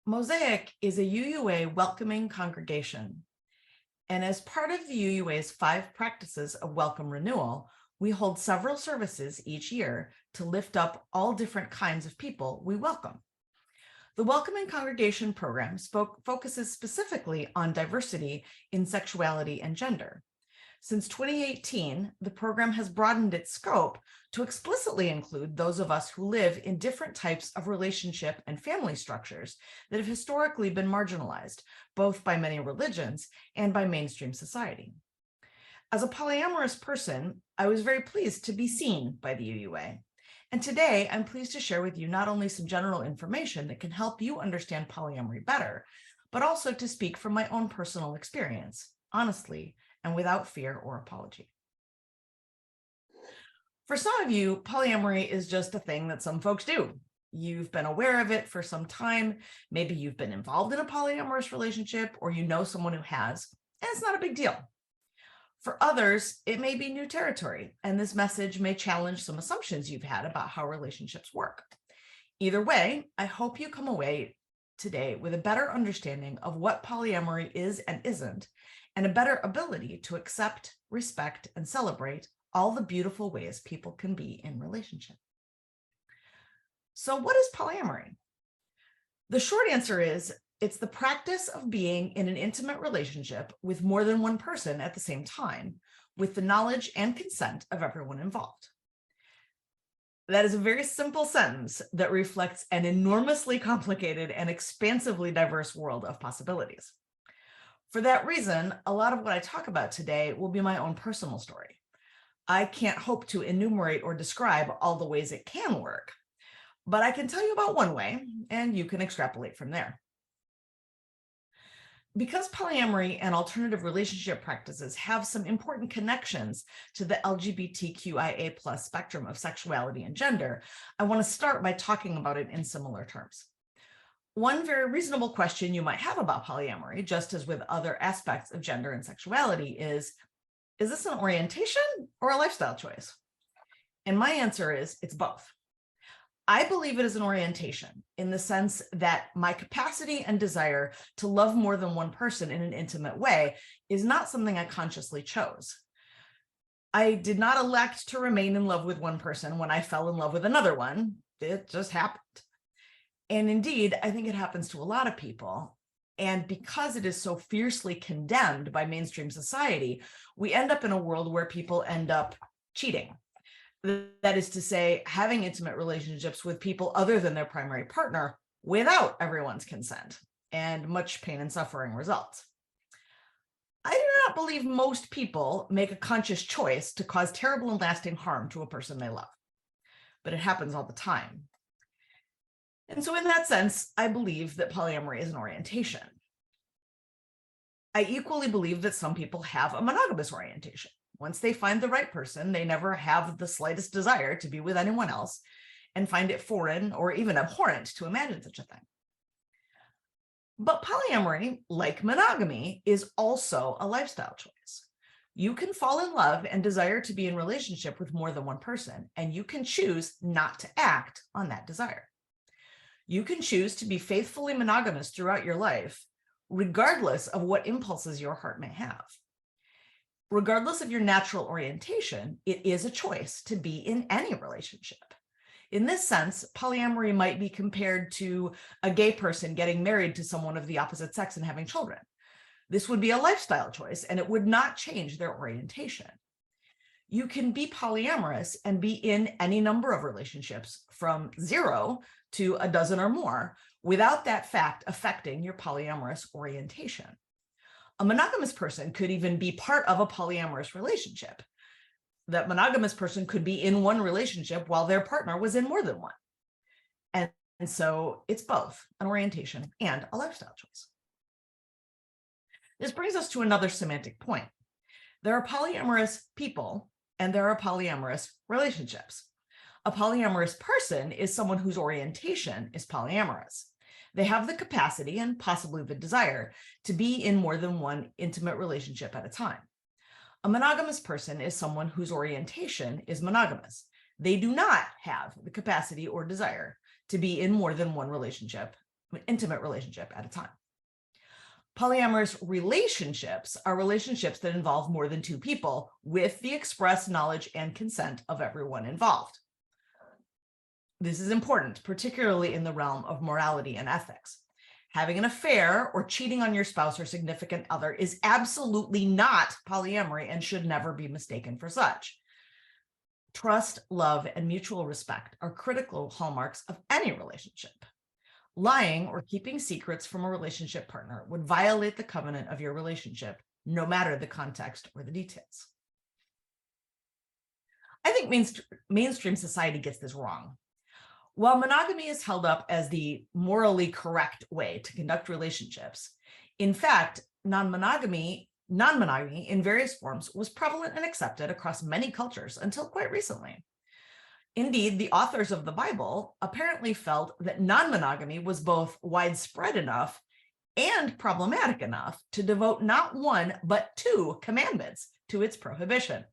Mosaic is a UUA welcoming congregation. And as part of the UUA's 5 practices of welcome renewal, we hold several services each year to lift up all different kinds of people we welcome. The Welcoming Congregation program focuses specifically on diversity in sexuality and gender. Since 2018, the program has broadened its scope to explicitly include those of us who live in different types of relationship and family structures that have historically been marginalized, both by many religions and by mainstream society. As a polyamorous person, I was very pleased to be seen by the UUA. And today, I'm pleased to share with you not only some general information that can help you understand polyamory better, but also to speak from my own personal experience, honestly, and without fear or apology. For some of you, polyamory is just a thing that some folks do. You've been aware of it for some time. Maybe you've been involved in a polyamorous relationship, or you know someone who has, and it's not a big deal. For others, it may be new territory, and this message may challenge some assumptions you've had about how relationships work. Either way, I hope you come away today with a better understanding of what polyamory is and isn't, and a better ability to accept, respect, and celebrate all the beautiful ways people can be in relationship. So what is polyamory? The short answer is it's the practice of being in an intimate relationship with more than one person at the same time, with the knowledge and consent of everyone involved. That is a very simple sentence that reflects an enormously complicated and expansively diverse world of possibilities. For that reason, a lot of what I talk about today will be my own personal story. I can't hope to enumerate or describe all the ways it can work, but I can tell you about one way, and you can extrapolate from there. Because polyamory and alternative relationship practices have some important connections to the LGBTQIA+ spectrum of sexuality and gender, I want to start by talking about it in similar terms. One very reasonable question you might have about polyamory, just as with other aspects of gender and sexuality, is this an orientation or a lifestyle choice? And my answer is it's both. I believe it is an orientation in the sense that my capacity and desire to love more than one person in an intimate way is not something I consciously chose. I did not elect to remain in love with one person when I fell in love with another one. It just happened. And indeed, I think it happens to a lot of people. And because it is so fiercely condemned by mainstream society, we end up in a world where people end up cheating. That is to say, having intimate relationships with people other than their primary partner without everyone's consent, and much pain and suffering results. I do not believe most people make a conscious choice to cause terrible and lasting harm to a person they love, but it happens all the time. And so in that sense, I believe that polyamory is an orientation. I equally believe that some people have a monogamous orientation. Once they find the right person, they never have the slightest desire to be with anyone else and find it foreign or even abhorrent to imagine such a thing. But polyamory, like monogamy, is also a lifestyle choice. You can fall in love and desire to be in relationship with more than one person, and you can choose not to act on that desire. You can choose to be faithfully monogamous throughout your life, regardless of what impulses your heart may have. Regardless of your natural orientation, it is a choice to be in any relationship. In this sense, polyamory might be compared to a gay person getting married to someone of the opposite sex and having children. This would be a lifestyle choice, and it would not change their orientation. You can be polyamorous and be in any number of relationships from 0 to a dozen or more without that fact affecting your polyamorous orientation. A monogamous person could even be part of a polyamorous relationship. That monogamous person could be in one relationship while their partner was in more than one. And so it's both an orientation and a lifestyle choice. This brings us to another semantic point. There are polyamorous people and there are polyamorous relationships. A polyamorous person is someone whose orientation is polyamorous. They have the capacity and possibly the desire to be in more than one intimate relationship at a time. A monogamous person is someone whose orientation is monogamous. They do not have the capacity or desire to be in more than one relationship intimate relationship at a time. Polyamorous relationships are relationships that involve more than two people with the express knowledge and consent of everyone involved. This is important, particularly in the realm of morality and ethics. Having an affair or cheating on your spouse or significant other is absolutely not polyamory and should never be mistaken for such. Trust, love, and mutual respect are critical hallmarks of any relationship. Lying or keeping secrets from a relationship partner would violate the covenant of your relationship, no matter the context or the details. I think mainstream society gets this wrong. While monogamy is held up as the morally correct way to conduct relationships, in fact, non-monogamy in various forms was prevalent and accepted across many cultures until quite recently. Indeed, the authors of the Bible apparently felt that non-monogamy was both widespread enough and problematic enough to devote not one, but two commandments to its prohibition.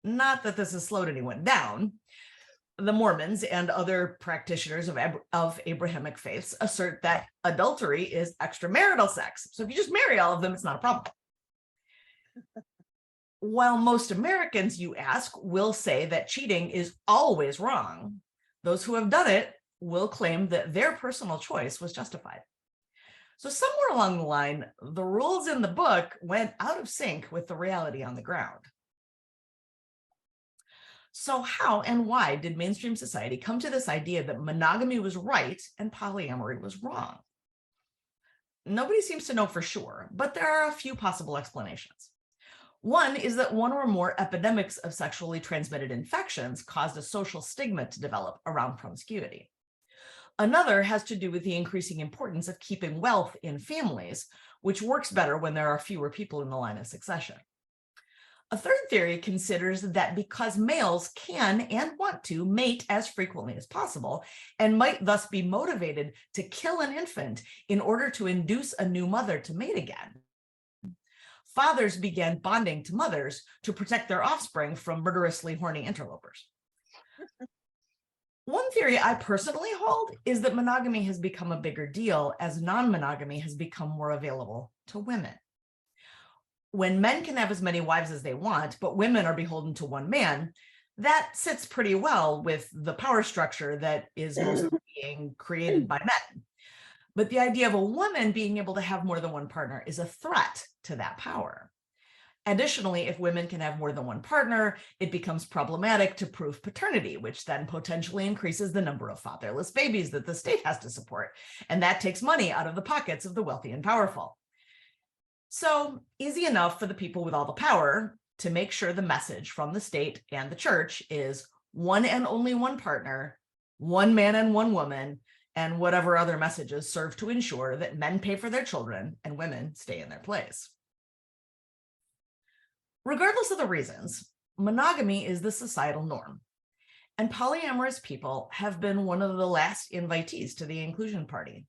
Not that this has slowed anyone down. The Mormons and other practitioners of Abrahamic faiths assert that adultery is extramarital sex. So if you just marry all of them, it's not a problem. While most Americans, you ask, will say that cheating is always wrong, those who have done it will claim that their personal choice was justified. So somewhere along the line, the rules in the book went out of sync with the reality on the ground. So how and why did mainstream society come to this idea that monogamy was right and polyamory was wrong? Nobody seems to know for sure, but there are a few possible explanations. One is that one or more epidemics of sexually transmitted infections caused a social stigma to develop around promiscuity. Another has to do with the increasing importance of keeping wealth in families, which works better when there are fewer people in the line of succession. A third theory considers that because males can and want to mate as frequently as possible and might thus be motivated to kill an infant in order to induce a new mother to mate again, fathers began bonding to mothers to protect their offspring from murderously horny interlopers. One theory I personally hold is that monogamy has become a bigger deal as non-monogamy has become more available to women. When men can have as many wives as they want, but women are beholden to one man, that sits pretty well with the power structure that is mostly being created by men. But the idea of a woman being able to have more than one partner is a threat to that power. Additionally, if women can have more than one partner, it becomes problematic to prove paternity, which then potentially increases the number of fatherless babies that the state has to support. And that takes money out of the pockets of the wealthy and powerful. So easy enough for the people with all the power to make sure the message from the state and the church is one and only one partner, one man and one woman, and whatever other messages serve to ensure that men pay for their children and women stay in their place. Regardless of the reasons, monogamy is the societal norm, and polyamorous people have been one of the last invitees to the inclusion party.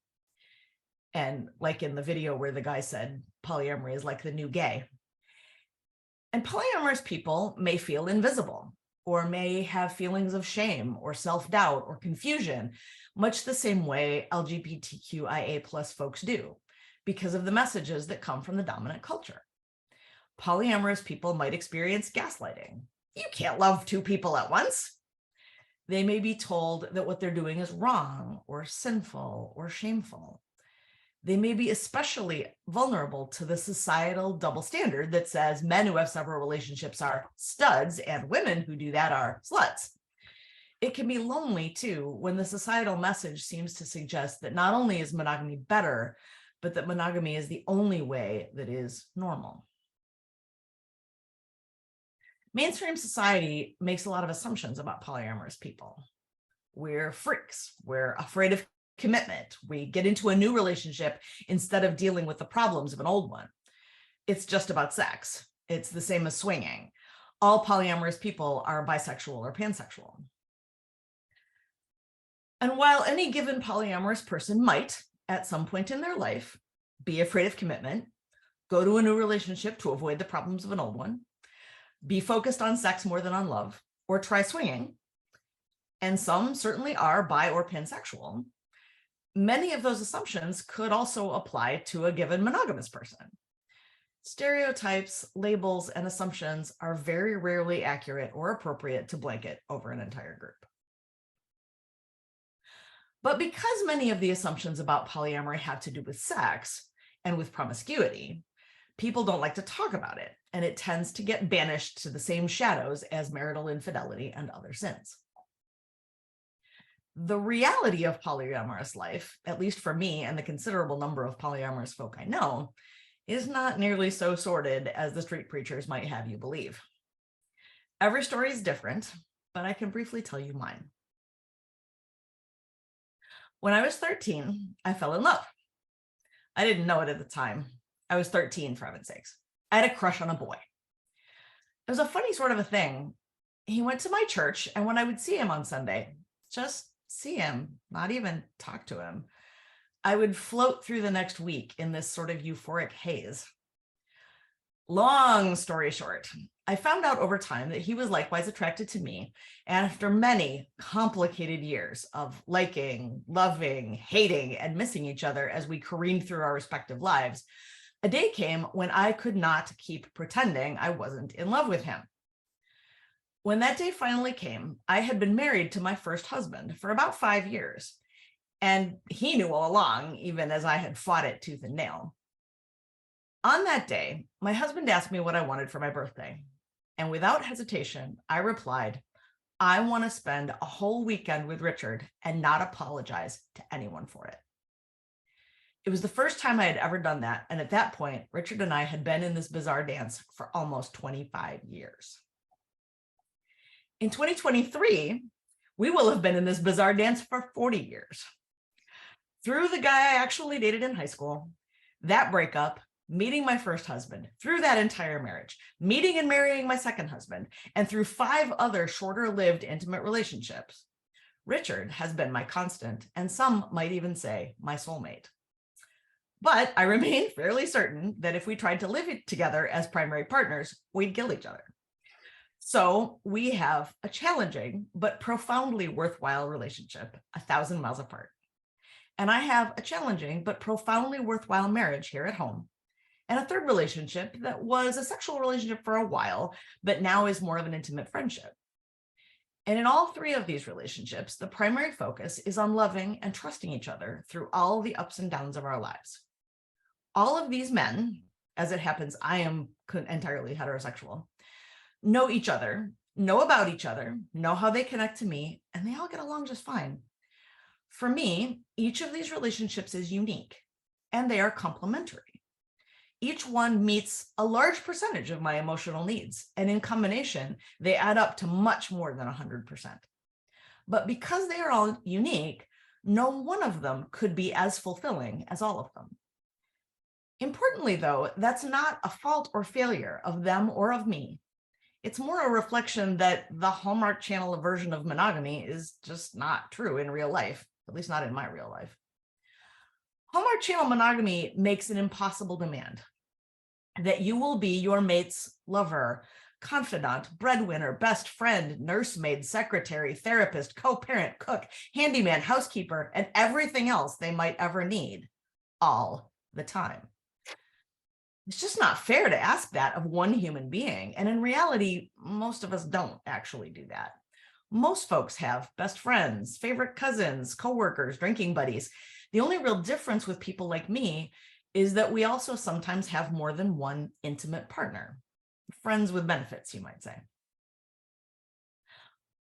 And like in the video where the guy said polyamory is like the new gay. And polyamorous people may feel invisible or may have feelings of shame or self-doubt or confusion, much the same way LGBTQIA+ folks do, because of the messages that come from the dominant culture. Polyamorous people might experience gaslighting. You can't love two people at once. They may be told that what they're doing is wrong or sinful or shameful. They may be especially vulnerable to the societal double standard that says men who have several relationships are studs and women who do that are sluts. It can be lonely too when the societal message seems to suggest that not only is monogamy better, but that monogamy is the only way that is normal. Mainstream society makes a lot of assumptions about polyamorous people. We're freaks. We're afraid of commitment. We get into a new relationship instead of dealing with the problems of an old one. It's just about sex. It's the same as swinging. All polyamorous people are bisexual or pansexual. And while any given polyamorous person might, at some point in their life, be afraid of commitment, go to a new relationship to avoid the problems of an old one, be focused on sex more than on love, or try swinging, and some certainly are bi or pansexual, Many of those assumptions could also apply to a given monogamous person. Stereotypes, labels, and assumptions are very rarely accurate or appropriate to blanket over an entire group. But because many of the assumptions about polyamory have to do with sex and with promiscuity, people don't like to talk about it, and it tends to get banished to the same shadows as marital infidelity and other sins. The reality of polyamorous life, at least for me and the considerable number of polyamorous folk I know, is not nearly so sordid as the street preachers might have you believe. Every story is different, but I can briefly tell you mine. When I was 13, I fell in love. I didn't know it at the time. I was 13, for heaven's sakes. I had a crush on a boy. It was a funny sort of a thing. He went to my church, and when I would see him on Sunday, just see him, not even talk to him, I would float through the next week in this sort of euphoric haze. Long story short, I found out over time that he was likewise attracted to me. And after many complicated years of liking, loving, hating, and missing each other as we careened through our respective lives, a day came when I could not keep pretending I wasn't in love with him. When that day finally came, I had been married to my first husband for about 5 years. And he knew all along, even as I had fought it tooth and nail. On that day, my husband asked me what I wanted for my birthday. And without hesitation, I replied, I want to spend a whole weekend with Richard and not apologize to anyone for it. It was the first time I had ever done that. And at that point, Richard and I had been in this bizarre dance for almost 25 years. In 2023, we will have been in this bizarre dance for 40 years. Through the guy I actually dated in high school, that breakup, meeting my first husband, through that entire marriage, meeting and marrying my second husband, and through 5 other shorter-lived intimate relationships, Richard has been my constant, and some might even say my soulmate. But I remain fairly certain that if we tried to live together as primary partners, we'd kill each other. So we have a challenging but profoundly worthwhile relationship 1,000 miles apart. And I have a challenging but profoundly worthwhile marriage here at home, and a third relationship that was a sexual relationship for a while, but now is more of an intimate friendship. And in all 3 of these relationships, the primary focus is on loving and trusting each other through all the ups and downs of our lives. All of these men, as it happens, I am entirely heterosexual, know each other, know about each other, know how they connect to me, and they all get along just fine. For me, each of these relationships is unique, and they are complementary. Each one meets a large percentage of my emotional needs, and in combination, they add up to much more than 100%. But because they are all unique, no one of them could be as fulfilling as all of them. Importantly, though, that's not a fault or failure of them or of me. It's more a reflection that the Hallmark Channel version of monogamy is just not true in real life, at least not in my real life. Hallmark Channel monogamy makes an impossible demand that you will be your mate's lover, confidant, breadwinner, best friend, nursemaid, secretary, therapist, co-parent, cook, handyman, housekeeper, and everything else they might ever need all the time. It's just not fair to ask that of one human being. And in reality, most of us don't actually do that. Most folks have best friends, favorite cousins, coworkers, drinking buddies. The only real difference with people like me is that we also sometimes have more than one intimate partner. Friends with benefits, you might say.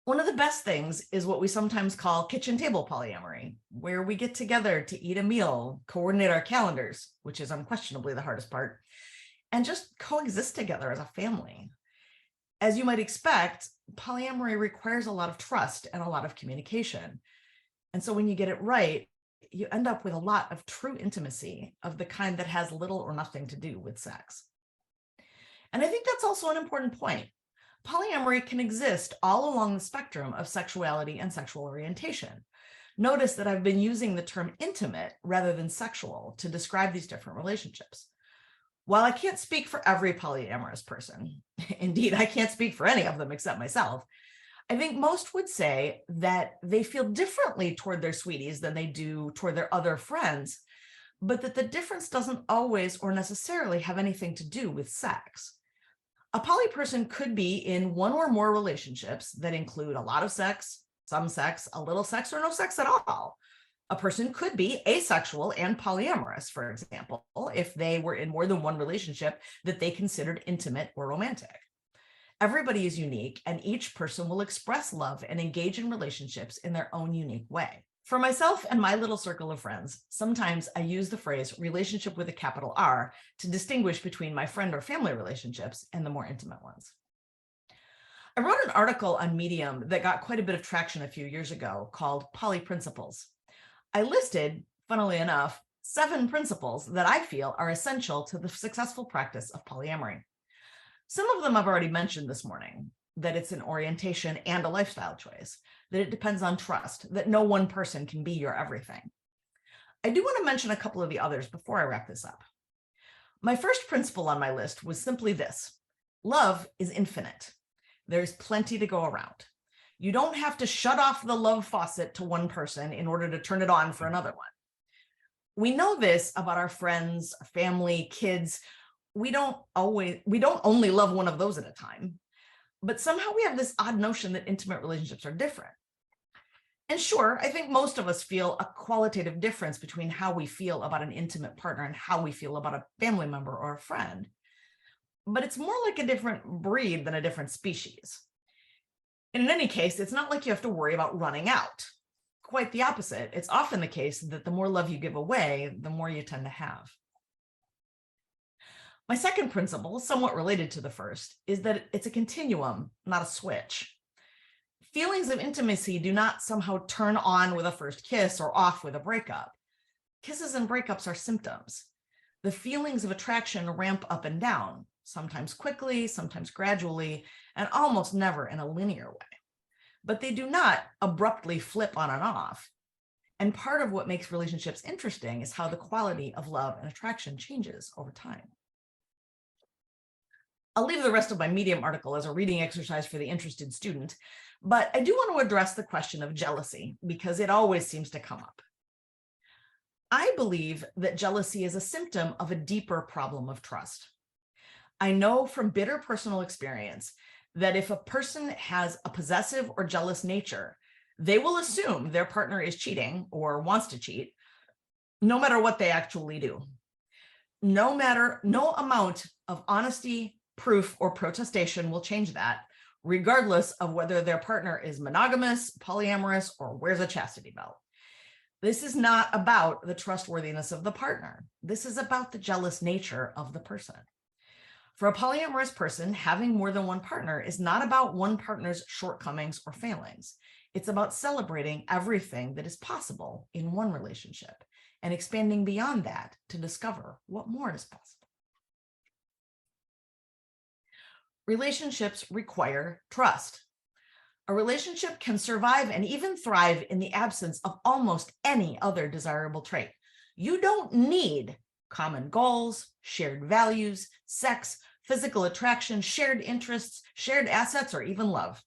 One of the best things is what we sometimes call kitchen table polyamory, where we get together to eat a meal, coordinate our calendars, which is unquestionably the hardest part, and just coexist together as a family. As you might expect, polyamory requires a lot of trust and a lot of communication. And so when you get it right, you end up with a lot of true intimacy of the kind that has little or nothing to do with sex. And I think that's also an important point. Polyamory can exist all along the spectrum of sexuality and sexual orientation. Notice that I've been using the term intimate rather than sexual to describe these different relationships. While I can't speak for every polyamorous person, indeed, I can't speak for any of them except myself, I think most would say that they feel differently toward their sweeties than they do toward their other friends, but that the difference doesn't always or necessarily have anything to do with sex. A poly person could be in one or more relationships that include a lot of sex, some sex, a little sex, or no sex at all. A person could be asexual and polyamorous, for example, if they were in more than one relationship that they considered intimate or romantic. Everybody is unique, and each person will express love and engage in relationships in their own unique way. For myself and my little circle of friends, sometimes I use the phrase relationship with a capital R to distinguish between my friend or family relationships and the more intimate ones. I wrote an article on Medium that got quite a bit of traction a few years ago called Poly Principles. I listed, funnily enough, 7 principles that I feel are essential to the successful practice of polyamory. Some of them I've already mentioned this morning, that it's an orientation and a lifestyle choice, that it depends on trust, that no one person can be your everything. I do want to mention a couple of the others before I wrap this up. My first principle on my list was simply this: love is infinite. There's plenty to go around. You don't have to shut off the love faucet to one person in order to turn it on for another one. We know this about our friends, family, kids. We don't only love one of those at a time, but somehow we have this odd notion that intimate relationships are different. And sure, I think most of us feel a qualitative difference between how we feel about an intimate partner and how we feel about a family member or a friend. But it's more like a different breed than a different species. And in any case, it's not like you have to worry about running out. Quite the opposite. It's often the case that the more love you give away, the more you tend to have. My second principle, somewhat related to the first, is that it's a continuum, not a switch. Feelings of intimacy do not somehow turn on with a first kiss or off with a breakup. Kisses and breakups are symptoms. The feelings of attraction ramp up and down, sometimes quickly, sometimes gradually, and almost never in a linear way. But they do not abruptly flip on and off. And part of what makes relationships interesting is how the quality of love and attraction changes over time. I'll leave the rest of my Medium article as a reading exercise for the interested student, but I do want to address the question of jealousy because it always seems to come up. I believe that jealousy is a symptom of a deeper problem of trust. I know from bitter personal experience that if a person has a possessive or jealous nature, they will assume their partner is cheating or wants to cheat, no matter what they actually do. No amount of honesty, proof, or protestation will change that, regardless of whether their partner is monogamous, polyamorous, or wears a chastity belt. This is not about the trustworthiness of the partner. This is about the jealous nature of the person. For a polyamorous person, having more than one partner is not about one partner's shortcomings or failings. It's about celebrating everything that is possible in one relationship and expanding beyond that to discover what more is possible. Relationships require trust. A relationship can survive and even thrive in the absence of almost any other desirable trait. You don't need common goals, shared values, sex, physical attraction, shared interests, shared assets, or even love.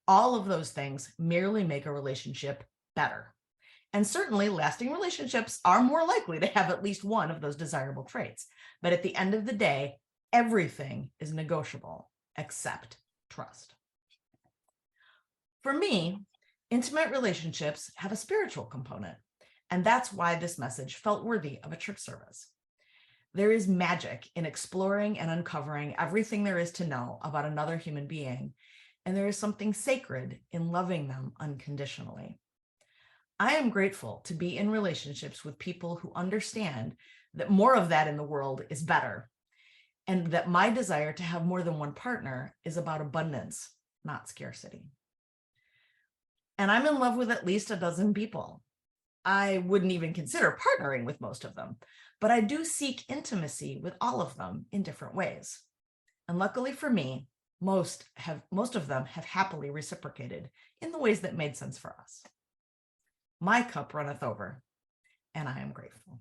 All of those things merely make a relationship better. And certainly lasting relationships are more likely to have at least one of those desirable traits. But at the end of the day, everything is negotiable except trust. For me, intimate relationships have a spiritual component, and that's why this message felt worthy of a church service. There is magic in exploring and uncovering everything there is to know about another human being, and there is something sacred in loving them unconditionally. I am grateful to be in relationships with people who understand that more of that in the world is better, and that my desire to have more than one partner is about abundance, not scarcity. And I'm in love with at least a dozen people. I wouldn't even consider partnering with most of them, but I do seek intimacy with all of them in different ways. And luckily for me, most of them have happily reciprocated in the ways that made sense for us. My cup runneth over, and I am grateful.